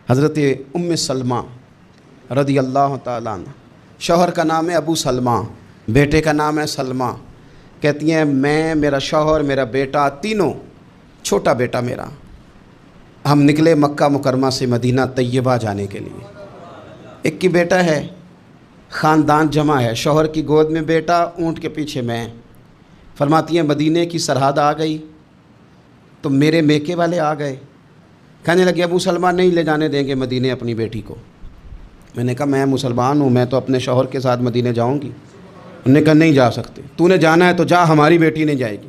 حضرت ام سلمہ رضی اللہ تعالیٰ عنہ، شوہر کا نام ہے ابو سلمہ، بیٹے کا نام ہے سلمہ، کہتی ہیں میں، میرا شوہر، میرا بیٹا، تینوں، چھوٹا بیٹا میرا، ہم نکلے مکہ مکرمہ سے مدینہ طیبہ جانے کے لیے۔ ایک کی بیٹا ہے، خاندان جمع ہے، شوہر کی گود میں بیٹا، اونٹ کے پیچھے میں۔ فرماتی ہیں مدینے کی سرحد آ گئی تو میرے میکے والے آ گئے، کہنے لگے ابو سلمہ نہیں لے جانے دیں گے مدینے اپنی بیٹی کو۔ میں نے کہا میں مسلمان ہوں، میں تو اپنے شوہر کے ساتھ مدینے جاؤں گی۔ انہوں نے کہا نہیں جا سکتے، تو نے جانا ہے تو جا، ہماری بیٹی نہیں جائے گی۔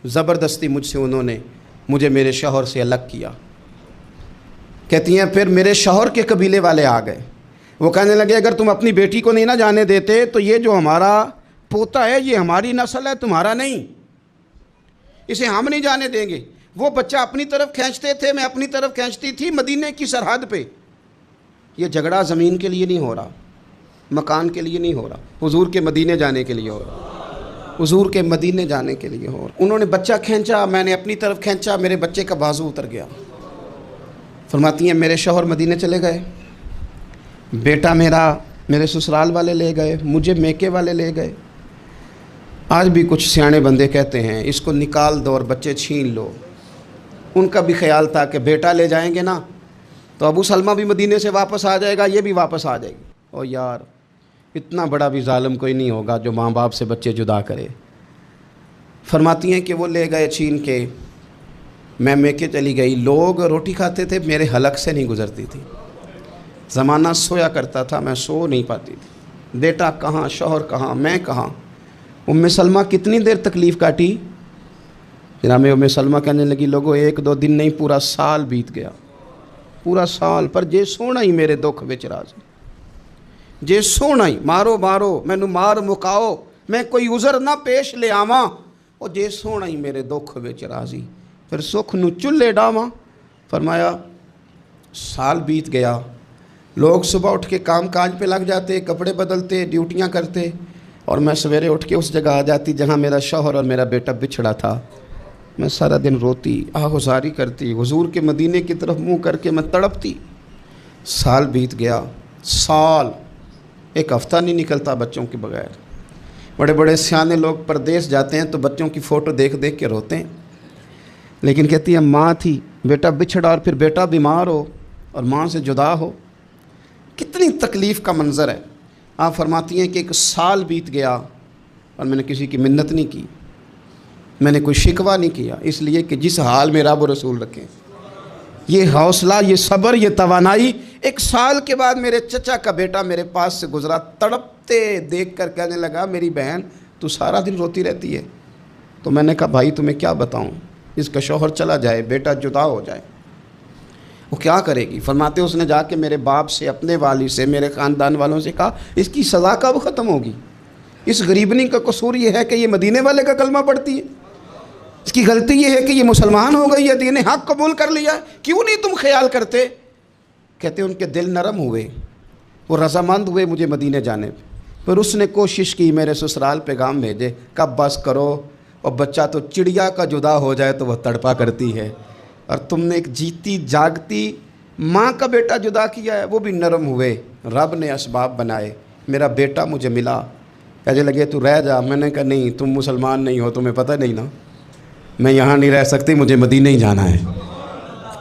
زبردستی مجھ سے انہوں نے مجھے میرے شوہر سے الگ کیا۔ کہتی ہیں پھر میرے شوہر کے قبیلے والے آ گئے، وہ کہنے لگے اگر تم اپنی بیٹی کو نہیں نہ جانے دیتے تو یہ جو ہمارا پوتا ہے یہ ہماری نسل ہے، تمہارا نہیں، اسے ہم نہیں جانے دیں گے۔ وہ بچہ اپنی طرف کھینچتے تھے، میں اپنی طرف کھینچتی تھی، مدینے کی سرحد پہ۔ یہ جھگڑا زمین کے لیے نہیں ہو رہا، مکان کے لیے نہیں ہو رہا، حضور کے مدینے جانے کے لیے ہو رہا، حضور کے مدینے جانے کے لیے ہو رہا۔ انہوں نے بچہ کھینچا، میں نے اپنی طرف کھینچا، میرے بچے کا بازو اتر گیا۔ فرماتی ہیں میرے شوہر مدینے چلے گئے، بیٹا میرا میرے سسرال والے لے گئے، مجھے میکے والے لے گئے۔ آج بھی کچھ سیانے بندے کہتے ہیں اس کو نکال دو اور بچے چھین لو۔ ان کا بھی خیال تھا کہ بیٹا لے جائیں گے نا تو ابو سلمہ بھی مدینے سے واپس آ جائے گا، یہ بھی واپس آ جائے گی۔ او یار، اتنا بڑا بھی ظالم کوئی نہیں ہوگا جو ماں باپ سے بچے جدا کرے۔ فرماتی ہیں کہ وہ لے گئے چھین کے، میں میکے چلی گئی۔ لوگ روٹی کھاتے تھے، میرے حلق سے نہیں گزرتی تھی۔ زمانہ سویا کرتا تھا، میں سو نہیں پاتی تھی۔ بیٹا کہاں، شوہر کہاں، میں کہاں۔ ام سلمہ کتنی دیر تکلیف کاٹی؟ جناب ام سلمہ کہنے لگی لوگو ایک دو دن نہیں، پورا سال بیت گیا، پورا سال، پر جے سونا ہی میرے دکھ وچ راضی، جے سونا ہی مارو مارو مینوں مار مکاؤ، میں کوئی عذر نہ پیش لے آواں، او جے سونا ہی میرے دکھ وچ راضی، پھر سکھ نو چلے ڈاواں۔ فرمایا سال بیت گیا، لوگ صبح اٹھ کے کام کاج پہ لگ جاتے، کپڑے بدلتے، ڈیوٹیاں کرتے، اور میں سویرے اٹھ کے اس جگہ آ جاتی جہاں میرا شوہر اور میرا بیٹا بچھڑا تھا۔ میں سارا دن روتی، آہوزاری کرتی، حضور کے مدینے کی طرف منہ کر کے میں تڑپتی۔ سال بیت گیا، سال، ایک ہفتہ نہیں نکلتا بچوں کے بغیر۔ بڑے بڑے سیانے لوگ پردیس جاتے ہیں تو بچوں کی فوٹو دیکھ دیکھ کے روتے ہیں، لیکن کہتی ہیں ماں تھی، بیٹا بچھڑا اور پھر بیٹا بیمار ہو اور ماں سے جدا ہو، کتنی تکلیف کا منظر ہے۔ آپ فرماتی ہیں کہ ایک سال بیت گیا اور میں نے کسی کی منت نہیں کی، میں نے کوئی شکوہ نہیں کیا، اس لیے کہ جس حال میں رب و رسول رکھیں، یہ حوصلہ، یہ صبر، یہ توانائی۔ ایک سال کے بعد میرے چچا کا بیٹا میرے پاس سے گزرا، تڑپتے دیکھ کر کہنے لگا میری بہن تو سارا دن روتی رہتی ہے۔ تو میں نے کہا بھائی تمہیں کیا بتاؤں، اس کا شوہر چلا جائے، بیٹا جدا ہو جائے، وہ کیا کرے گی؟ فرماتے اس نے جا کے میرے باپ سے، اپنے والد سے، میرے خاندان والوں سے کہا اس کی سزا کب ختم ہوگی؟ اس غریبنی کا قصور یہ ہے کہ یہ مدینے والے کا کلمہ پڑھتی ہے، اس کی غلطی یہ ہے کہ یہ مسلمان ہو گئی ہے، دین حق قبول کر لیا ہے، کیوں نہیں تم خیال کرتے؟ کہتے ان کے دل نرم ہوئے، وہ رضامند ہوئے مجھے مدینے جانے پہ۔ پھر اس نے کوشش کی میرے سسرال پیغام بھیجے، کب بس کرو، اور بچہ تو چڑیا کا جدا ہو جائے تو وہ تڑپا کرتی ہے، اور تم نے ایک جیتی جاگتی ماں کا بیٹا جدا کیا ہے۔ وہ بھی نرم ہوئے، رب نے اسباب بنائے، میرا بیٹا مجھے ملا۔ کہنے لگے تو رہ جا، میں نے کہا نہیں، تم مسلمان نہیں ہو، تمہیں پتہ نہیں نا، میں یہاں نہیں رہ سکتی، مجھے مدینہ ہی جانا ہے۔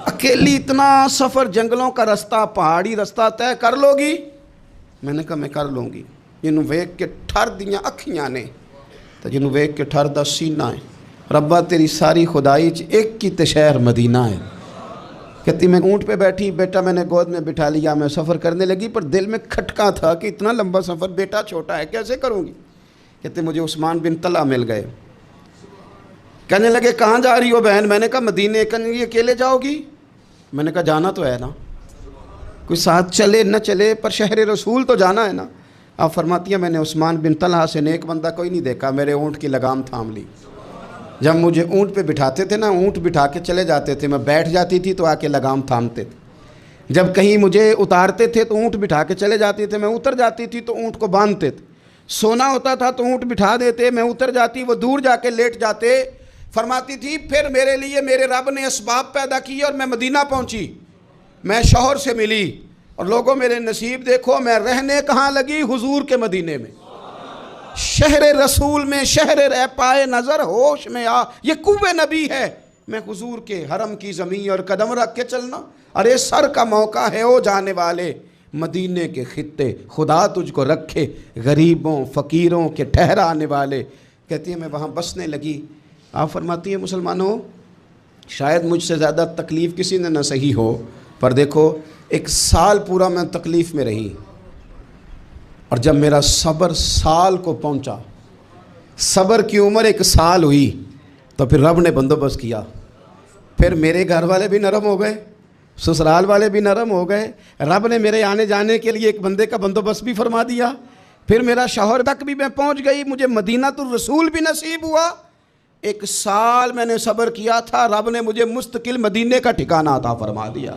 اکیلی اتنا سفر، جنگلوں کا رستہ، پہاڑی رستہ طے کر لو گی؟ میں نے کہا میں کر لوں گی۔ جنوں ویکھ کے ٹھر دیاں اکھیاں نے تو جنوں ویکھ کے ٹھر دا سینہ ہے، ربا تیری ساری خدائی چ ایک کی تے شہر مدینہ ہے۔ کہتی میں اونٹ پہ بیٹھی، بیٹا میں نے گود میں بٹھا لیا، میں سفر کرنے لگی، پر دل میں کھٹکا تھا کہ اتنا لمبا سفر، بیٹا چھوٹا ہے، کیسے کروں گی؟ کہتے مجھے عثمان بن طلحہ مل گئے، کہنے لگے کہاں جا رہی ہو بہن؟ میں نے کہا مدینے۔ کہنے لگے اکیلے جاؤ گی؟ میں نے کہا جانا تو ہے نا، کوئی ساتھ چلے نہ چلے پر شہر رسول تو جانا ہے نا۔ آپ فرماتی ہیں میں نے عثمان بن طلحہ سے نیک بندہ کوئی نہیں دیکھا، میرے اونٹ کی لگام تھام لی۔ جب مجھے اونٹ پہ بٹھاتے تھے نا، اونٹ بٹھا کے چلے جاتے تھے، میں بیٹھ جاتی تھی تو آ کے لگام تھامتے تھے۔ جب کہیں مجھے اتارتے تھے تو اونٹ بٹھا کے چلے جاتے تھے، میں اتر جاتی تھی تو اونٹ کو باندھتے تھے۔ سونا ہوتا تھا تو اونٹ بٹھا دیتے، میں اتر جاتی، وہ دور جا کے لیٹ جاتے۔ فرماتی تھی پھر میرے لیے میرے رب نے اسباب پیدا کیے اور میں مدینہ پہنچی۔ میں شوہر سے ملی اور لوگوں میرے نصیب دیکھو، میں رہنے کہاں لگی؟ حضور کے مدینے میں، شہر رسول میں، شہر رہ پائے نظر ہوش میں آ، یہ کوہ نبی ہے، میں حضور کے حرم کی زمین اور قدم رکھ کے چلنا۔ ارے سر کا موقع ہے او جانے والے، مدینے کے خطے خدا تجھ کو رکھے، غریبوں فقیروں کے ٹھہرانے والے۔ کہتی ہے میں وہاں بسنے لگی۔ آپ فرماتی ہیں مسلمانوں، شاید مجھ سے زیادہ تکلیف کسی نے نہ سہی ہو، پر دیکھو 1 سال پورا میں تکلیف میں رہی، اور جب میرا صبر سال کو پہنچا، صبر کی عمر 1 سال ہوئی، تو پھر رب نے بندوبست کیا۔ پھر میرے گھر والے بھی نرم ہو گئے، سسرال والے بھی نرم ہو گئے، رب نے میرے آنے جانے کے لیے ایک بندے کا بندوبست بھی فرما دیا۔ پھر میرا شوہر تک بھی میں پہنچ گئی، مجھے مدینۃ الرسول بھی نصیب ہوا۔ 1 سال میں نے صبر کیا تھا، رب نے مجھے مستقل مدینے کا ٹھکانہ عطا فرما دیا۔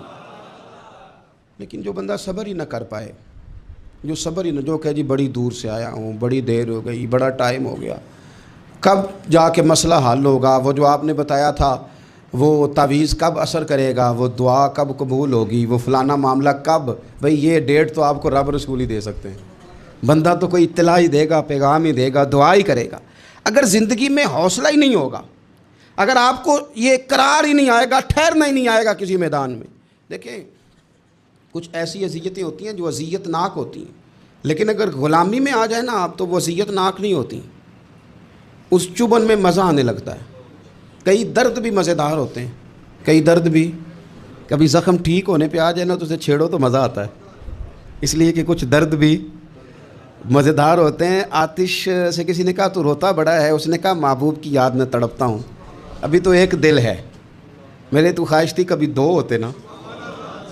لیکن جو بندہ صبر ہی نہ کر پائے، جو صبر ہی نہ، جو کہ جی بڑی دور سے آیا ہوں، بڑی دیر ہو گئی، بڑا ٹائم ہو گیا، کب جا کے مسئلہ حل ہوگا؟ وہ جو آپ نے بتایا تھا وہ تعویذ کب اثر کرے گا، وہ دعا کب قبول ہوگی، وہ فلانا معاملہ کب؟ بھئی یہ ڈیٹ تو آپ کو رب رسول ہی دے سکتے ہیں، بندہ تو کوئی اطلاع ہی دے گا، پیغام ہی دے گا، دعا ہی کرے گا۔ اگر زندگی میں حوصلہ ہی نہیں ہوگا، اگر آپ کو یہ قرار ہی نہیں آئے گا، ٹھہرنا ہی نہیں آئے گا کسی میدان میں۔ دیکھیں کچھ ایسی اذیتیں ہوتی ہیں جو اذیت ناک ہوتی ہیں، لیکن اگر غلامی میں آ جائے نا آپ، تو وہ اذیت ناک نہیں ہوتی، اس چبھن میں مزہ آنے لگتا ہے۔ کئی درد بھی مزیدار ہوتے ہیں، کئی درد بھی، کبھی زخم ٹھیک ہونے پہ آ جائے نا تو اسے چھیڑو تو مزہ آتا ہے، اس لیے کہ کچھ درد بھی مزیدار ہوتے ہیں۔ آتش سے کسی نے کہا تو روتا بڑا ہے، اس نے کہا محبوب کی یاد میں تڑپتا ہوں، ابھی تو ایک دل ہے، میرے تو خواہش تھی کبھی 2 ہوتے نا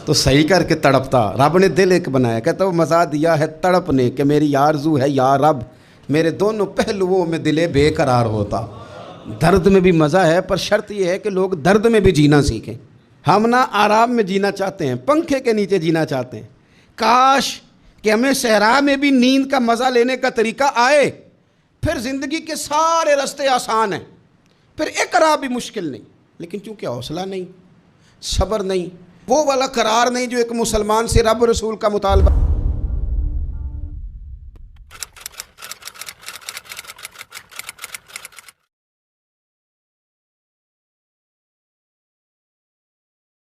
تو صحیح کر کے تڑپتا۔ رب نے دل ایک بنایا، کہتا وہ مزہ دیا ہے تڑپ نے کہ میری آرزو ہے یا رب میرے دونوں پہلوؤں میں دل بے قرار ہوتا۔ درد میں بھی مزہ ہے، پر شرط یہ ہے کہ لوگ درد میں بھی جینا سیکھیں۔ ہم نہ آرام میں جینا چاہتے ہیں، پنکھے کے نیچے جینا چاہتے ہیں، کاش کہ ہمیں صحرا میں بھی نیند کا مزہ لینے کا طریقہ آئے، پھر زندگی کے سارے راستے آسان ہیں، پھر اقرار بھی مشکل نہیں۔ لیکن چونکہ حوصلہ نہیں، صبر نہیں، وہ والا قرار نہیں جو ایک مسلمان سے رب رسول کا مطالبہ